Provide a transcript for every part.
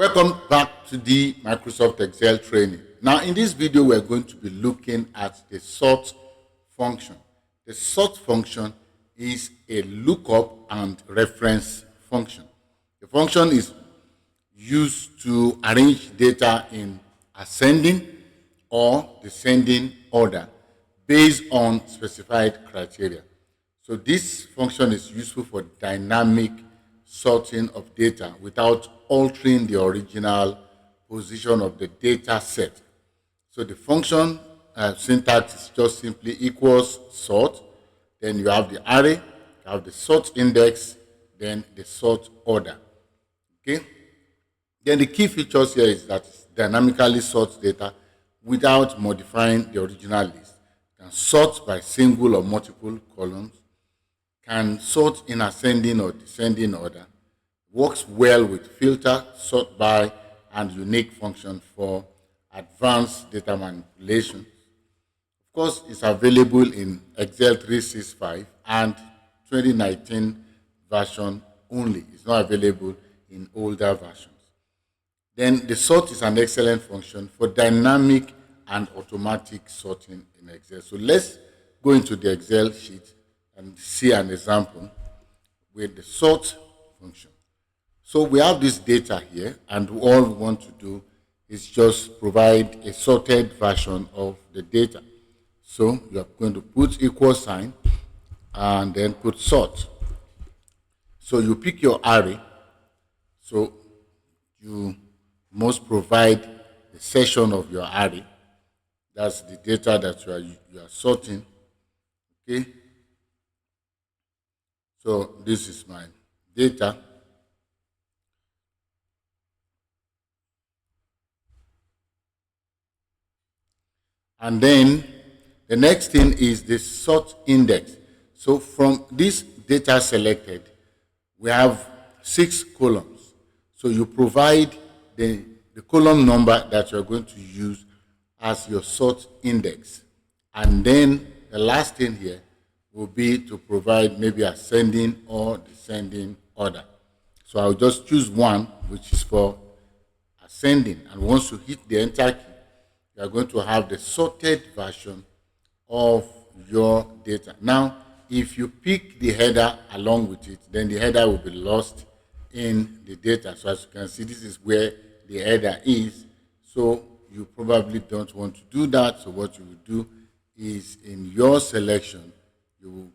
Welcome back to the Microsoft Excel training. Now in this video we're going to be looking at the sort function. The sort function is a lookup and reference function. The function is used to arrange data in ascending or descending order based on specified criteria. So this function is useful for dynamic sorting of data without altering the original position of the data set. So the function syntax is just simply equals sort, then you have the array, you have the sort index, then the sort order. Okay? Then the key features here is that it dynamically sorts data without modifying the original list. It can sort by single or multiple columns, can sort in ascending or descending order, works well with filter, sort by, and unique function for advanced data manipulation. Of course, it's available in Excel 365 and 2019 version only. It's not available in older versions. Then the sort is an excellent function for dynamic and automatic sorting in Excel. So let's go into the Excel sheet and see an example with the sort function. So we have this data here, and all we want to do is just provide a sorted version of the data. So you are going to put equal sign and then put sort. So you pick your array. So you must provide the section of your array. That's the data that you are sorting. Okay. So this is my data. And then the next thing is the sort index. So from this data selected, we have 6 columns. So you provide the column number that you're going to use as your sort index. And then the last thing here will be to provide maybe ascending or descending order. So I'll just choose one, which is for ascending. And once you hit the enter key, you are going to have the sorted version of your data. Now, if you pick the header along with it, then the header will be lost in the data. So as you can see, this is where the header is. So you probably don't want to do that. So what you will do is in your selection, you will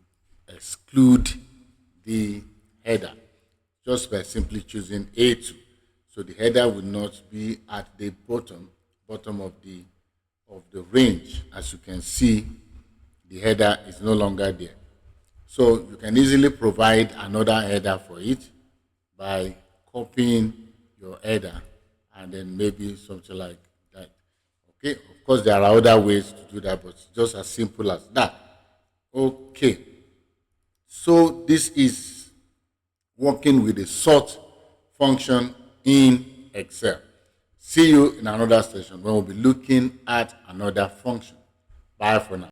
exclude the header just by simply choosing A2. So the header will not be at the bottom of the range. As you can see, the header is no longer there. So you can easily provide another header for it by copying your header and then maybe something like that. Okay, of course there are other ways to do that, but just as simple as that. Okay, so this is working with the sort function in Excel. See you in another session when we'll be looking at another function. Bye for now.